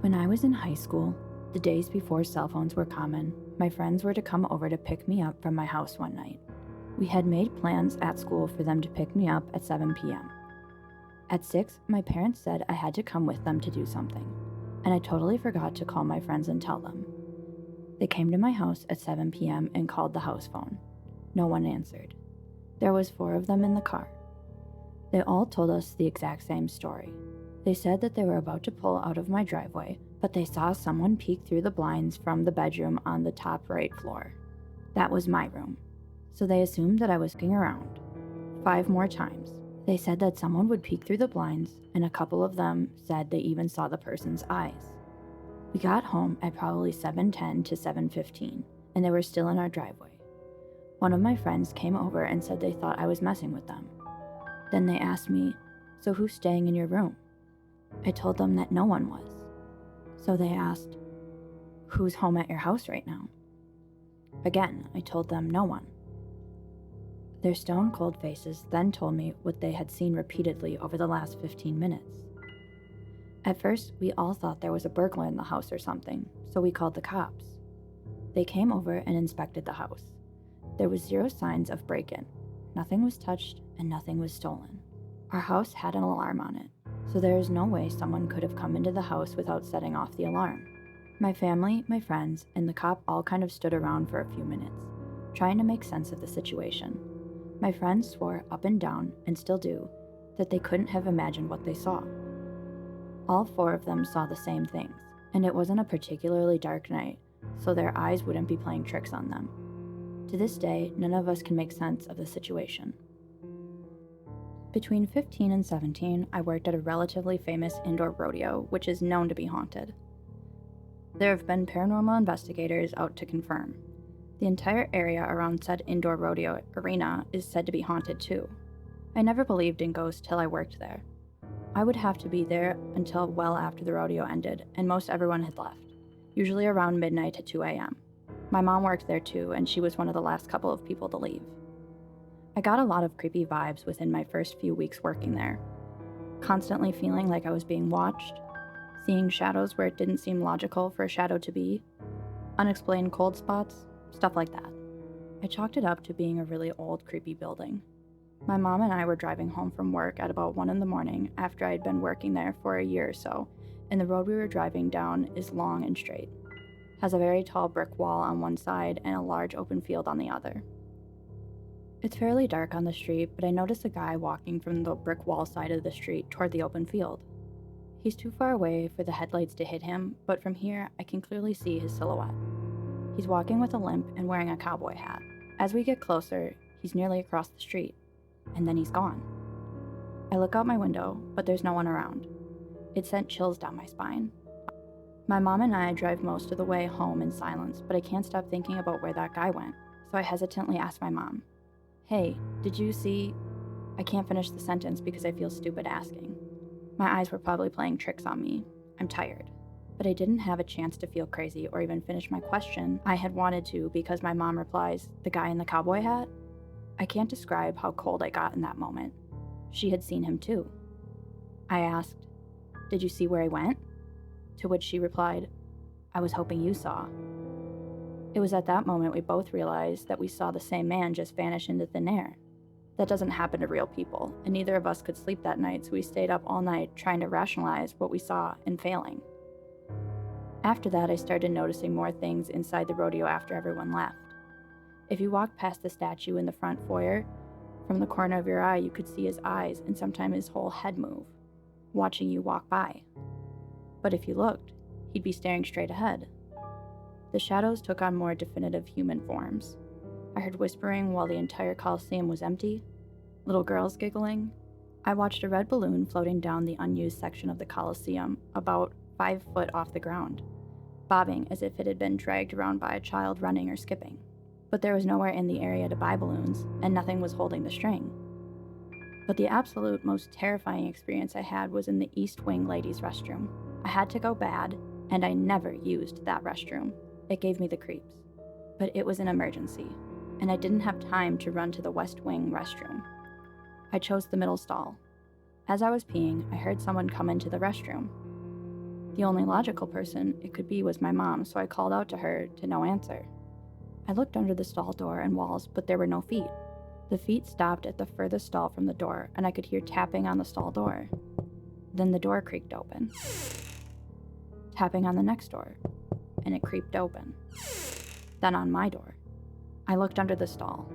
When I was in high school, the days before cell phones were common, my friends were to come over to pick me up from my house one night. We had made plans at school for them to pick me up at 7 p.m. At 6, my parents said I had to come with them to do something, and I totally forgot to call my friends and tell them. They came to my house at 7 p.m. and called the house phone. No one answered. There was 4 of them in the car. They all told us the exact same story. They said that they were about to pull out of my driveway, but they saw someone peek through the blinds from the bedroom on the top right floor. That was my room. So they assumed that I was looking around. 5 more times. They said that someone would peek through the blinds, and a couple of them said they even saw the person's eyes. We got home at probably 7:10 to 7:15, and they were still in our driveway. One of my friends came over and said they thought I was messing with them. Then they asked me, "So who's staying in your room?" I told them that no one was. So they asked, "Who's home at your house right now?" Again, I told them no one. Their stone-cold faces then told me what they had seen repeatedly over the last 15 minutes. At first, we all thought there was a burglar in the house or something, so we called the cops. They came over and inspected the house. There was 0 signs of break-in. Nothing was touched and nothing was stolen. Our house had an alarm on it, so there is no way someone could have come into the house without setting off the alarm. My family, my friends, and the cop all kind of stood around for a few minutes, trying to make sense of the situation. My friends swore up and down, and still do, that they couldn't have imagined what they saw. All 4 of them saw the same things, and it wasn't a particularly dark night, so their eyes wouldn't be playing tricks on them. To this day, none of us can make sense of the situation. Between 15 and 17, I worked at a relatively famous indoor rodeo, which is known to be haunted. There have been paranormal investigators out to confirm. The entire area around said indoor rodeo arena is said to be haunted too. I never believed in ghosts till I worked there. I would have to be there until well after the rodeo ended, and most everyone had left, usually around midnight to 2 a.m. My mom worked there too, and she was one of the last couple of people to leave. I got a lot of creepy vibes within my first few weeks working there, constantly feeling like I was being watched, seeing shadows where it didn't seem logical for a shadow to be, unexplained cold spots, stuff like that. I chalked it up to being a really old, creepy building. My mom and I were driving home from work at about 1 in the morning after I had been working there for a year or so, and the road we were driving down is long and straight, has a very tall brick wall on one side and a large open field on the other. It's fairly dark on the street, but I noticed a guy walking from the brick wall side of the street toward the open field. He's too far away for the headlights to hit him, but from here I can clearly see his silhouette. He's walking with a limp and wearing a cowboy hat. As we get closer, he's nearly across the street, and then he's gone. I look out my window, but there's no one around. It sent chills down my spine. My mom and I drive most of the way home in silence, but I can't stop thinking about where that guy went, so I hesitantly ask my mom, "Hey, did you see..." I can't finish the sentence because I feel stupid asking. My eyes were probably playing tricks on me. I'm tired. But I didn't have a chance to feel crazy or even finish my question I had wanted to because my mom replies, "The guy in the cowboy hat?" I can't describe how cold I got in that moment. She had seen him too. I asked, "Did you see where he went?" To which she replied, "I was hoping you saw." It was at that moment we both realized that we saw the same man just vanish into thin air. That doesn't happen to real people, and neither of us could sleep that night, so we stayed up all night trying to rationalize what we saw and failing. After that, I started noticing more things inside the rodeo after everyone left. If you walked past the statue in the front foyer, from the corner of your eye you could see his eyes and sometimes his whole head move, watching you walk by. But if you looked, he'd be staring straight ahead. The shadows took on more definitive human forms. I heard whispering while the entire Coliseum was empty, little girls giggling. I watched a red balloon floating down the unused section of the Coliseum about 5 foot off the ground, bobbing as if it had been dragged around by a child running or skipping. But there was nowhere in the area to buy balloons, and nothing was holding the string. But the absolute most terrifying experience I had was in the East Wing ladies' restroom. I had to go bad, and I never used that restroom. It gave me the creeps. But it was an emergency, and I didn't have time to run to the West Wing restroom. I chose the middle stall. As I was peeing, I heard someone come into the restroom. The only logical person it could be was my mom, so I called out to her to no answer. I looked under the stall door and walls, but there were no feet. The feet stopped at the furthest stall from the door, and I could hear tapping on the stall door. Then the door creaked open. Tapping on the next door, and it creaked open. Then on my door. I looked under the stall.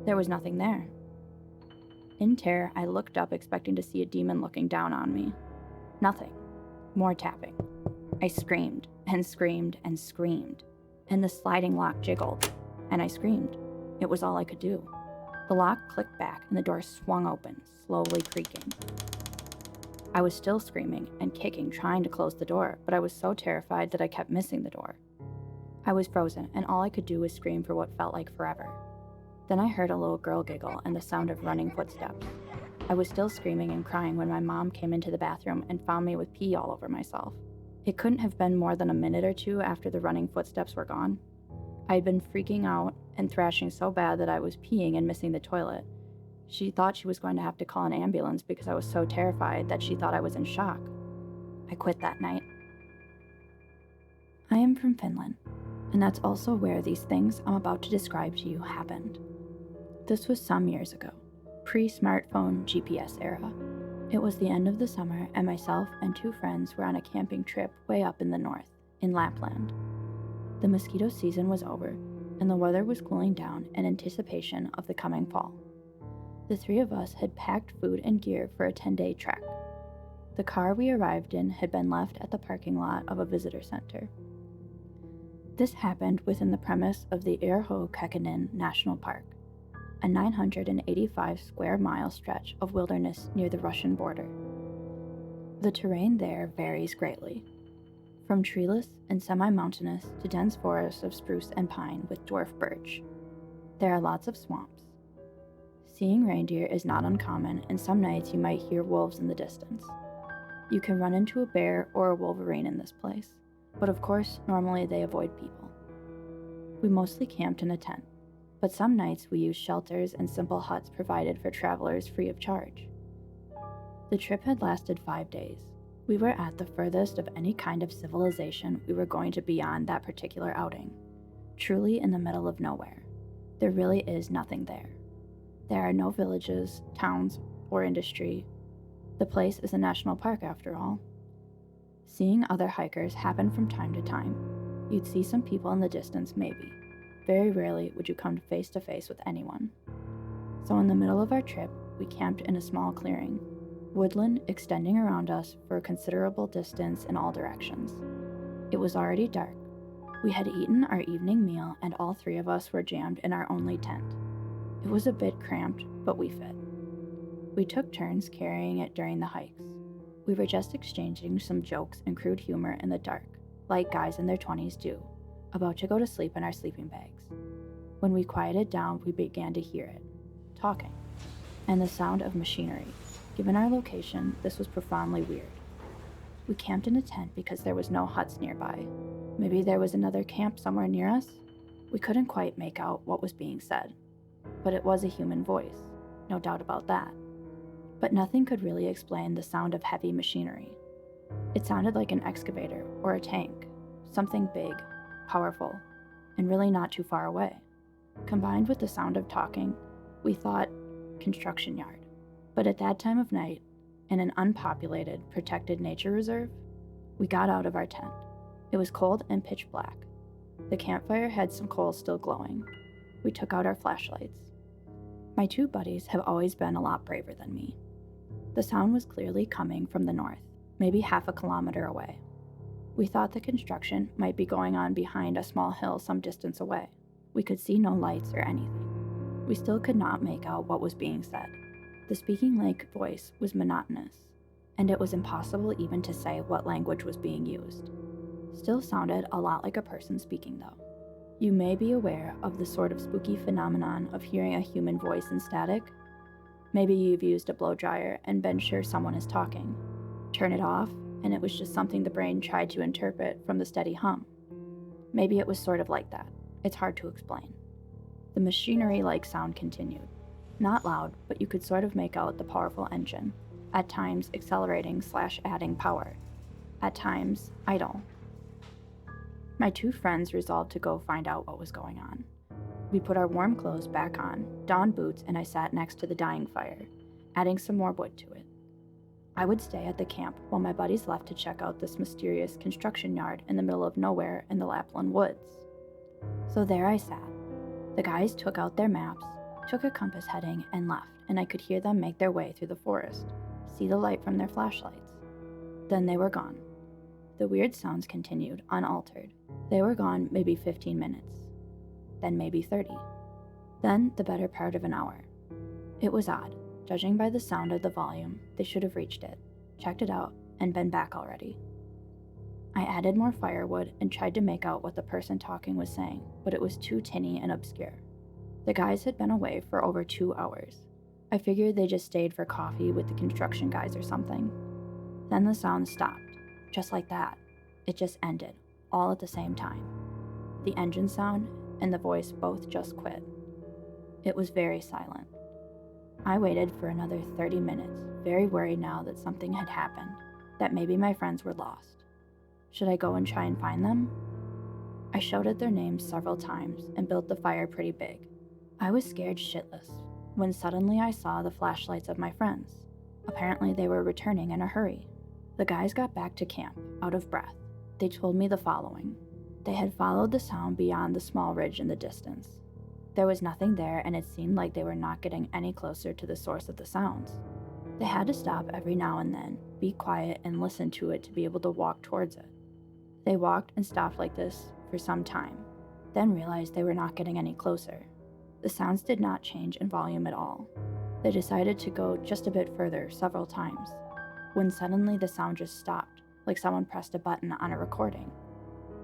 There was nothing there. In terror, I looked up expecting to see a demon looking down on me. Nothing. More tapping. I screamed and screamed and screamed, and the sliding lock jiggled, and I screamed. It was all I could do. The lock clicked back and the door swung open, slowly creaking. I was still screaming and kicking, trying to close the door, but I was so terrified that I kept missing the door. I was frozen, and all I could do was scream for what felt like forever. Then I heard a little girl giggle and the sound of running footsteps. I was still screaming and crying when my mom came into the bathroom and found me with pee all over myself. It couldn't have been more than a minute or two after the running footsteps were gone. I had been freaking out and thrashing so bad that I was peeing and missing the toilet. She thought she was going to have to call an ambulance because I was so terrified that she thought I was in shock. I quit that night. I am from Finland, and that's also where these things I'm about to describe to you happened. This was some years ago, pre-smartphone GPS era. It was the end of the summer, and myself and two friends were on a camping trip way up in the north, in Lapland. The mosquito season was over, and the weather was cooling down in anticipation of the coming fall. The three of us had packed food and gear for a 10-day trek. The car we arrived in had been left at the parking lot of a visitor center. This happened within the premise of the Erho-Kekkonen National Park, a 985 square mile stretch of wilderness near the Russian border. The terrain there varies greatly, from treeless and semi-mountainous to dense forests of spruce and pine with dwarf birch. There are lots of swamps. Seeing reindeer is not uncommon, and some nights you might hear wolves in the distance. You can run into a bear or a wolverine in this place, but of course, normally they avoid people. We mostly camped in a tent, but some nights we used shelters and simple huts provided for travelers free of charge. The trip had lasted 5 days. We were at the furthest of any kind of civilization we were going to be on that particular outing, truly in the middle of nowhere. There really is nothing there. There are no villages, towns, or industry. The place is a national park after all. Seeing other hikers happened from time to time. You'd see some people in the distance maybe. Very rarely would you come face to face with anyone. So in the middle of our trip, we camped in a small clearing, woodland extending around us for a considerable distance in all directions. It was already dark. We had eaten our evening meal, and all three of us were jammed in our only tent. It was a bit cramped, but we fit. We took turns carrying it during the hikes. We were just exchanging some jokes and crude humor in the dark, like guys in their 20s do, about to go to sleep in our sleeping bags. When we quieted down, we began to hear it, talking, and the sound of machinery. Given our location, this was profoundly weird. We camped in a tent because there was no huts nearby. Maybe there was another camp somewhere near us? We couldn't quite make out what was being said. But it was a human voice, no doubt about that. But nothing could really explain the sound of heavy machinery. It sounded like an excavator or a tank, something big, powerful, and really not too far away. Combined with the sound of talking, we thought construction yard. But at that time of night, in an unpopulated, protected nature reserve, we got out of our tent. It was cold and pitch black. The campfire had some coals still glowing. We took out our flashlights. My two buddies have always been a lot braver than me. The sound was clearly coming from the north, maybe half a kilometer away. We thought the construction might be going on behind a small hill some distance away. We could see no lights or anything. We still could not make out what was being said. The speaking-like voice was monotonous, and it was impossible even to say what language was being used. Still sounded a lot like a person speaking, though. You may be aware of the sort of spooky phenomenon of hearing a human voice in static. Maybe you've used a blow dryer and been sure someone is talking. Turn it off, and it was just something the brain tried to interpret from the steady hum. Maybe it was sort of like that. It's hard to explain. The machinery-like sound continued. Not loud, but you could sort of make out the powerful engine, at times accelerating/adding power. at times idle. My two friends resolved to go find out what was going on. We put our warm clothes back on, donned boots, and I sat next to the dying fire, adding some more wood to it. I would stay at the camp while my buddies left to check out this mysterious construction yard in the middle of nowhere in the Lapland woods. So there I sat. The guys took out their maps, took a compass heading, and left, and I could hear them make their way through the forest, see the light from their flashlights. Then they were gone. The weird sounds continued, unaltered. They were gone maybe 15 minutes. Then maybe 30. Then the better part of an hour. It was odd. Judging by the sound of the volume, they should have reached it, checked it out, and been back already. I added more firewood and tried to make out what the person talking was saying, but it was too tinny and obscure. The guys had been away for over 2 hours. I figured they just stayed for coffee with the construction guys or something. Then the sound stopped, just like that. It just ended, all at the same time. The engine sound and the voice both just quit. It was very silent. I waited for another 30 minutes, very worried now that something had happened, that maybe my friends were lost. Should I go and try and find them? I shouted their names several times and built the fire pretty big. I was scared shitless when suddenly I saw the flashlights of my friends. Apparently they were returning in a hurry. The guys got back to camp, out of breath. They told me the following. They had followed the sound beyond the small ridge in the distance. There was nothing there, and it seemed like they were not getting any closer to the source of the sounds. They had to stop every now and then, be quiet, and listen to it to be able to walk towards it. They walked and stopped like this for some time, then realized they were not getting any closer. The sounds did not change in volume at all. They decided to go just a bit further several times, when suddenly the sound just stopped, like someone pressed a button on a recording.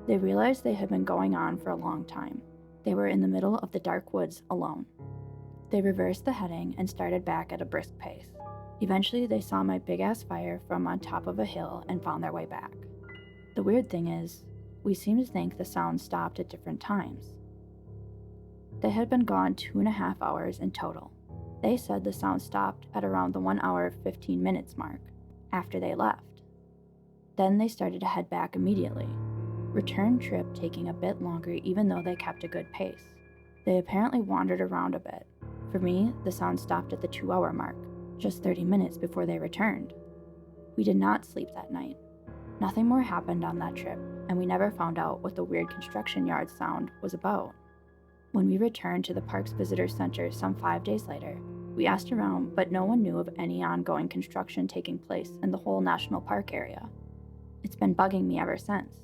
They realized they had been going on for a long time. They were in the middle of the dark woods alone. They reversed the heading and started back at a brisk pace. Eventually, they saw my big-ass fire from on top of a hill and found their way back. The weird thing is, we seem to think the sound stopped at different times. They had been gone 2.5 hours in total. They said the sound stopped at around the 1 hour 15 minutes mark, after they left. Then they started to head back immediately. Return trip taking a bit longer even though they kept a good pace. They apparently wandered around a bit. For me, the sound stopped at the 2-hour mark, just 30 minutes before they returned. We did not sleep that night. Nothing more happened on that trip, and we never found out what the weird construction yard sound was about. When we returned to the park's visitor center some 5 days later, we asked around, but no one knew of any ongoing construction taking place in the whole national park area. It's been bugging me ever since.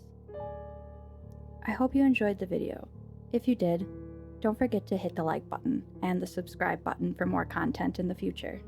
I hope you enjoyed the video. If you did, don't forget to hit the like button and the subscribe button for more content in the future.